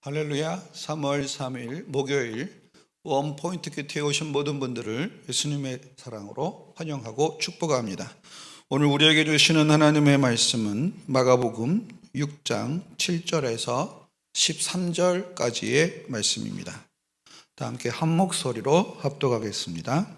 할렐루야. 3월 3일 목요일 원포인트 큐티에 오신 모든 분들을 예수님의 사랑으로 환영하고 축복합니다. 오늘 우리에게 주시는 하나님의 말씀은 마가복음 6장 7절에서 13절까지의 말씀입니다. 다 함께 한 목소리로 합독하겠습니다.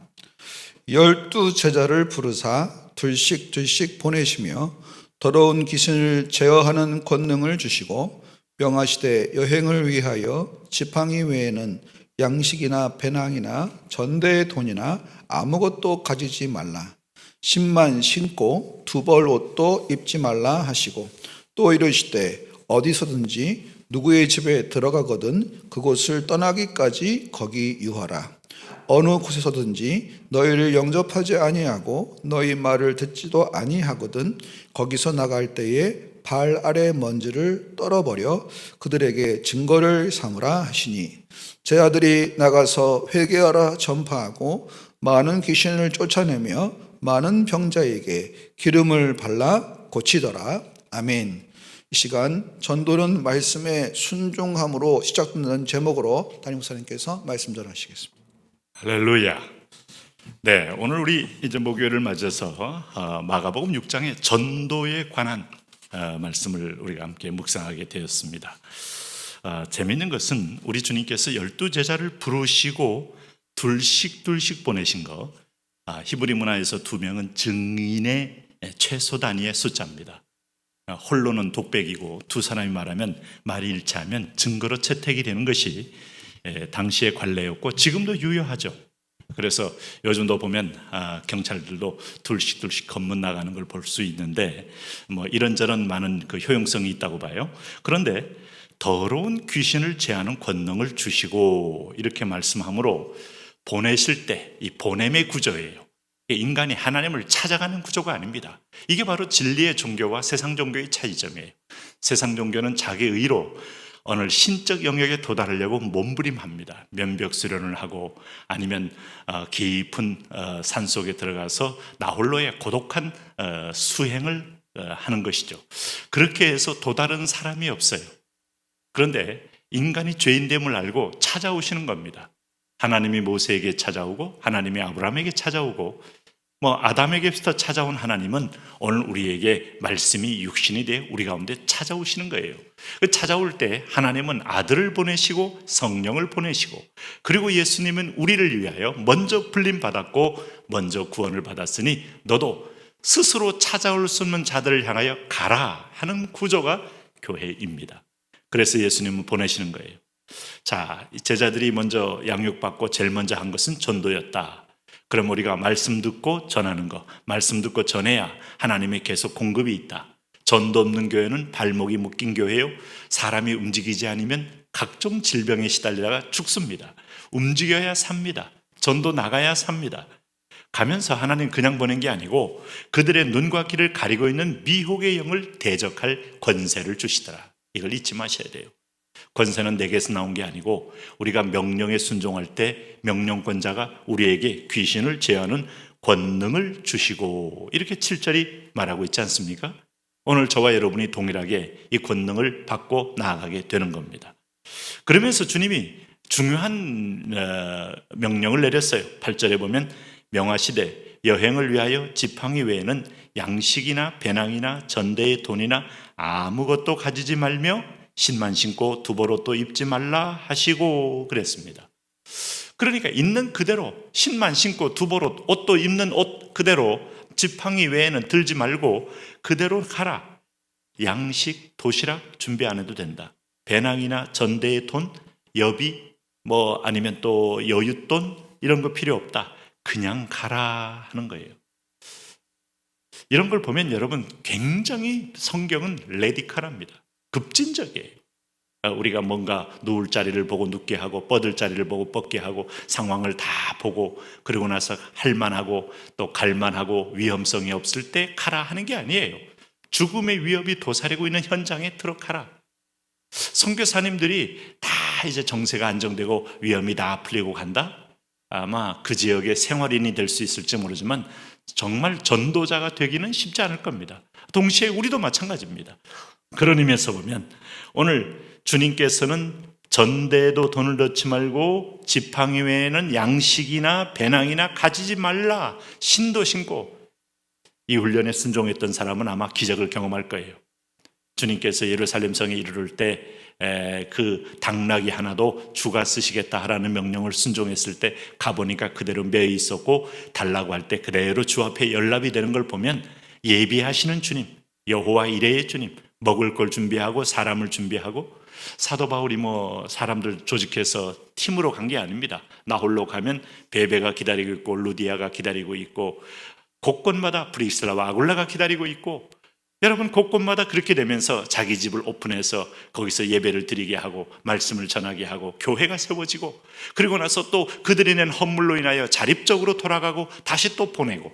12 제자를 부르사 둘씩 보내시며 더러운 귀신을 제어하는 권능을 주시고 명하시되 여행을 위하여 지팡이 외에는 양식이나 배낭이나 전대의 돈이나 아무것도 가지지 말라. 신만 신고 두벌 옷도 입지 말라 하시고 또 이르시되 어디서든지 누구의 집에 들어가거든 그곳을 떠나기까지 거기 유하라. 어느 곳에서든지 너희를 영접하지 아니하고 너희 말을 듣지도 아니하거든 거기서 나갈 때에 발 아래 먼지를 떨어버려 그들에게 증거를 삼으라 하시니 제 아들이 나가서 회개하라 전파하고 많은 귀신을 쫓아내며 많은 병자에게 기름을 발라 고치더라. 아멘. 이 시간 전도는 말씀의 순종함으로 시작되는 제목으로 담임 목사님께서 말씀 전하시겠습니다. 할렐루야. 네, 오늘 우리 이제 목요일을 맞아서 마가복음 6장의 전도에 관한 말씀을 우리가 함께 묵상하게 되었습니다. 재미있는 것은 우리 주님께서 12제자를 부르시고 둘씩 보내신 거, 히브리 문화에서 2명은 증인의 최소 단위의 숫자입니다. 홀로는 독백이고 두 사람이 말하면 말이 일치하면 증거로 채택이 되는 것이 당시의 관례였고 지금도 유효하죠. 그래서 요즘도 보면 경찰들도 둘씩 검문 나가는 걸 볼 수 있는데 뭐 이런저런 많은 그 효용성이 있다고 봐요. 그런데 더러운 귀신을 제하는 권능을 주시고 이렇게 말씀함으로 보내실 때 이 보냄의 구조예요. 인간이 하나님을 찾아가는 구조가 아닙니다. 이게 바로 진리의 종교와 세상 종교의 차이점이에요. 세상 종교는 자기 의로 어느 신적 영역에 도달하려고 몸부림합니다. 면벽 수련을 하고 아니면 깊은 산속에 들어가서 나홀로의 고독한 수행을 하는 것이죠. 그렇게 해서 도달한 사람이 없어요. 그런데 인간이 죄인됨을 알고 찾아오시는 겁니다. 하나님이 모세에게 찾아오고 하나님이 아브라함에게 찾아오고 아담에게부터 찾아온 하나님은 오늘 우리에게 말씀이 육신이 되어 우리 가운데 찾아오시는 거예요. 찾아올 때 하나님은 아들을 보내시고 성령을 보내시고 그리고 예수님은 우리를 위하여 먼저 불림받았고 먼저 구원을 받았으니 너도 스스로 찾아올 수 없는 자들을 향하여 가라 하는 구조가 교회입니다. 그래서 예수님은 보내시는 거예요. 자, 제자들이 먼저 양육받고 제일 먼저 한 것은 전도였다. 그럼 우리가 말씀 듣고 전하는 거, 말씀 듣고 전해야 하나님의 계속 공급이 있다. 전도 없는 교회는 발목이 묶인 교회요. 사람이 움직이지 않으면 각종 질병에 시달리다가 죽습니다. 움직여야 삽니다. 전도 나가야 삽니다. 가면서 하나님 그냥 보낸 게 아니고 그들의 눈과 귀를 가리고 있는 미혹의 영을 대적할 권세를 주시더라. 이걸 잊지 마셔야 돼요. 권세는 내게서 나온 게 아니고 우리가 명령에 순종할 때 명령권자가 우리에게 귀신을 제어하는 권능을 주시고 이렇게 7절이 말하고 있지 않습니까? 오늘 저와 여러분이 동일하게 이 권능을 받고 나아가게 되는 겁니다. 그러면서 주님이 중요한 명령을 내렸어요. 8절에 보면 명하시되 여행을 위하여 지팡이 외에는 양식이나 배낭이나 전대의 돈이나 아무것도 가지지 말며 신만 신고 두벌옷도 입지 말라 하시고 그랬습니다. 그러니까 있는 그대로 신만 신고 두벌옷 옷도 입는 옷 그대로 지팡이 외에는 들지 말고 그대로 가라. 양식, 도시락 준비 안 해도 된다. 배낭이나 전대의 돈, 여비 아니면 또 여윳돈 이런 거 필요 없다. 그냥 가라 하는 거예요. 이런 걸 보면 여러분 굉장히 성경은 레디컬합니다. 급진적이에요. 우리가 뭔가 누울 자리를 보고 눕게 하고 뻗을 자리를 보고 뻗게 하고 상황을 다 보고 그러고 나서 할만하고 또 갈만하고 위험성이 없을 때 가라 하는 게 아니에요. 죽음의 위협이 도사리고 있는 현장에 들어가라. 선교사님들이 다 이제 정세가 안정되고 위험이 다 풀리고 간다? 아마 그 지역의 생활인이 될 수 있을지 모르지만 정말 전도자가 되기는 쉽지 않을 겁니다. 동시에 우리도 마찬가지입니다. 그런 의미에서 보면 오늘 주님께서는 전대에도 돈을 넣지 말고 지팡이 외에는 양식이나 배낭이나 가지지 말라. 신도 신고. 이 훈련에 순종했던 사람은 아마 기적을 경험할 거예요. 주님께서 예루살렘 성에 이르를 때 그 당나귀 하나도 주가 쓰시겠다 하라는 명령을 순종했을 때 가보니까 그대로 매여 있었고, 달라고 할 때 그대로 주 앞에 연락이 되는 걸 보면 예비하시는 주님, 여호와 이레의 주님, 먹을 걸 준비하고 사람을 준비하고. 사도 바울이 사람들 조직해서 팀으로 간 게 아닙니다. 나 홀로 가면 베베가 기다리고 있고 루디아가 기다리고 있고 곳곳마다 브리스라와 아굴라가 기다리고 있고, 여러분 곳곳마다 그렇게 되면서 자기 집을 오픈해서 거기서 예배를 드리게 하고 말씀을 전하게 하고 교회가 세워지고, 그리고 나서 또 그들이 낸 헌물로 인하여 자립적으로 돌아가고 다시 또 보내고,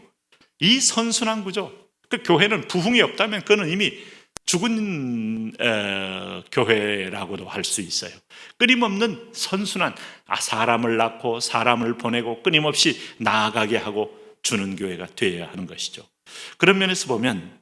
이 선순환 구조. 그 교회는 부흥이 없다면 그는 이미 죽은 교회라고도 할 수 있어요. 끊임없는 선순환, 사람을 낳고 사람을 보내고 끊임없이 나아가게 하고 주는 교회가 되어야 하는 것이죠. 그런 면에서 보면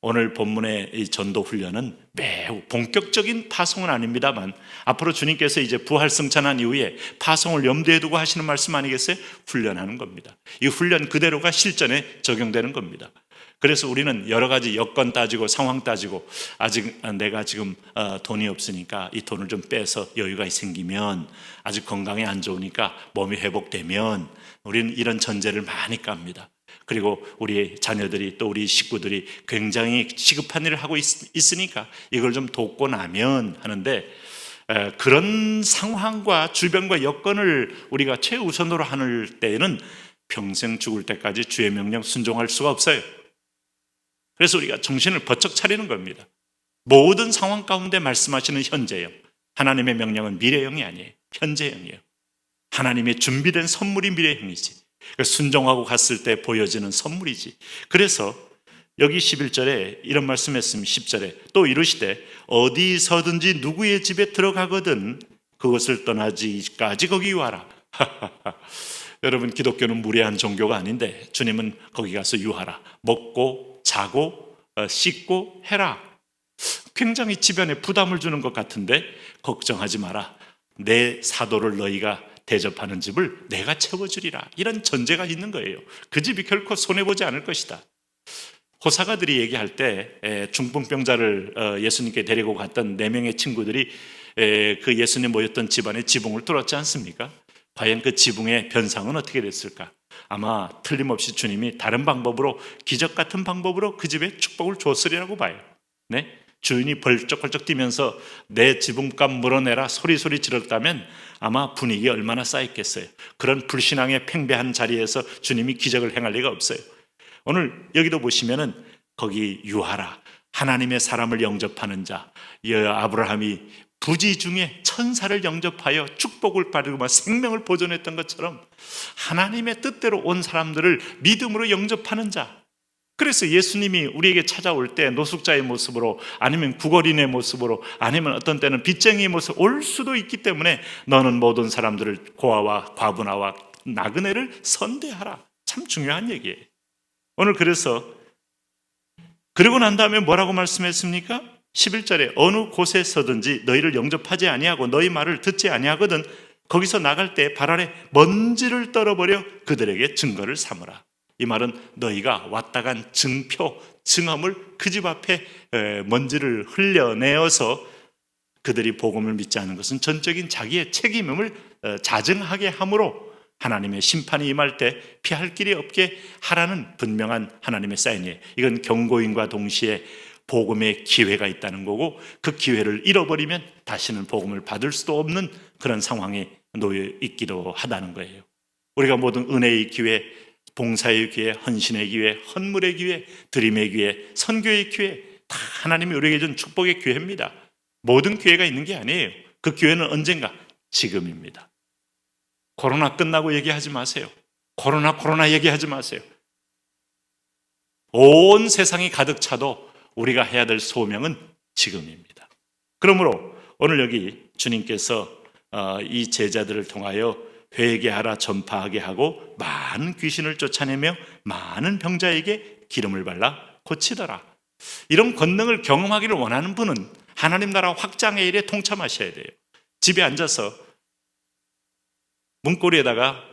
오늘 본문의 이 전도 훈련은 매우 본격적인 파송은 아닙니다만, 앞으로 주님께서 이제 부활 승천한 이후에 파송을 염두에 두고 하시는 말씀 아니겠어요? 훈련하는 겁니다. 이 훈련 그대로가 실전에 적용되는 겁니다. 그래서 우리는 여러 가지 여건 따지고 상황 따지고, 아직 내가 지금 돈이 없으니까 이 돈을 좀 빼서 여유가 생기면, 아직 건강이 안 좋으니까 몸이 회복되면, 우리는 이런 전제를 많이 깝니다. 그리고 우리 자녀들이 또 우리 식구들이 굉장히 시급한 일을 하고 있으니까 이걸 좀 돕고 나면 하는데, 그런 상황과 주변과 여건을 우리가 최우선으로 하는 때에는 평생 죽을 때까지 주의 명령 순종할 수가 없어요. 그래서 우리가 정신을 번쩍 차리는 겁니다. 모든 상황 가운데 말씀하시는 현재형, 하나님의 명령은 미래형이 아니에요. 현재형이에요. 하나님의 준비된 선물이 미래형이지. 순종하고 갔을 때 보여지는 선물이지. 그래서 여기 11절에 이런 말씀했으면 10절에 또 이르시되 어디서든지 누구의 집에 들어가거든 그것을 떠나지까지 거기 유하라. 여러분, 기독교는 무례한 종교가 아닌데 주님은 거기 가서 유하라. 먹고 자고 씻고 해라. 굉장히 집안에 부담을 주는 것 같은데, 걱정하지 마라. 내 사도를 너희가 대접하는 집을 내가 채워주리라. 이런 전제가 있는 거예요. 그 집이 결코 손해보지 않을 것이다. 호사가들이 얘기할 때 중풍병자를 예수님께 데리고 갔던 4명의 친구들이 그 예수님 모였던 집안에 지붕을 뚫었지 않습니까? 과연 그 지붕의 변상은 어떻게 됐을까? 아마 틀림없이 주님이 다른 방법으로, 기적 같은 방법으로 그 집에 축복을 줬으리라고 봐요. 네? 주인이 벌쩍벌쩍 뛰면서 내 지붕값 물어내라 소리소리 지렀다면 아마 분위기 얼마나 쌓였겠어요. 그런 불신앙의 팽배한 자리에서 주님이 기적을 행할 리가 없어요. 오늘 여기도 보시면은 거기 유하라, 하나님의 사람을 영접하는 자, 아브라함이 부지 중에 천사를 영접하여 축복을 받고 생명을 보존했던 것처럼 하나님의 뜻대로 온 사람들을 믿음으로 영접하는 자. 그래서 예수님이 우리에게 찾아올 때 노숙자의 모습으로, 아니면 구걸인의 모습으로, 아니면 어떤 때는 빚쟁이의 모습으로 올 수도 있기 때문에 너는 모든 사람들을, 고아와 과부나와 나그네를 선대하라. 참 중요한 얘기예요. 오늘 그래서 그러고 난 다음에 뭐라고 말씀했습니까? 11절에 어느 곳에서든지 너희를 영접하지 아니하고 너희 말을 듣지 아니하거든 거기서 나갈 때 발 아래 먼지를 떨어버려 그들에게 증거를 삼으라. 이 말은 너희가 왔다 간 증표, 증언을 그 집 앞에 먼지를 흘려내어서 그들이 복음을 믿지 않은 것은 전적인 자기의 책임임을 자증하게 함으로 하나님의 심판이 임할 때 피할 길이 없게 하라는 분명한 하나님의 사인이에요. 이건 경고인과 동시에 복음의 기회가 있다는 거고, 그 기회를 잃어버리면 다시는 복음을 받을 수도 없는 그런 상황에 놓여 있기도 하다는 거예요. 우리가 모든 은혜의 기회, 봉사의 기회, 헌신의 기회, 헌물의 기회, 드림의 기회, 선교의 기회, 다 하나님이 우리에게 준 축복의 기회입니다. 모든 기회가 있는 게 아니에요. 그 기회는 언젠가, 지금입니다. 코로나 끝나고 얘기하지 마세요. 코로나 얘기하지 마세요. 온 세상이 가득 차도 우리가 해야 될 소명은 지금입니다. 그러므로 오늘 여기 주님께서 이 제자들을 통하여 회개하라 전파하게 하고 많은 귀신을 쫓아내며 많은 병자에게 기름을 발라 고치더라. 이런 권능을 경험하기를 원하는 분은 하나님 나라 확장의 일에 동참하셔야 돼요. 집에 앉아서 문고리에다가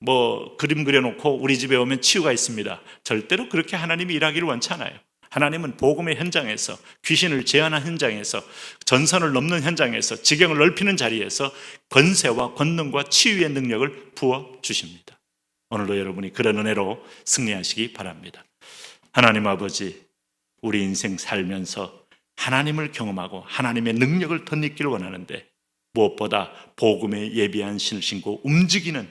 뭐 그림 그려놓고 우리 집에 오면 치유가 있습니다. 절대로 그렇게 하나님이 일하기를 원치 않아요. 하나님은 복음의 현장에서, 귀신을 제한하는 현장에서, 전선을 넘는 현장에서, 지경을 넓히는 자리에서 권세와 권능과 치유의 능력을 부어주십니다. 오늘도 여러분이 그런 은혜로 승리하시기 바랍니다. 하나님 아버지, 우리 인생 살면서 하나님을 경험하고 하나님의 능력을 덧입기를 원하는데 무엇보다 복음에 예비한 신을 신고 움직이는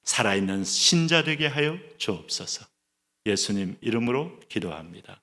살아있는 신자 되게 하여 주옵소서. 예수님 이름으로 기도합니다.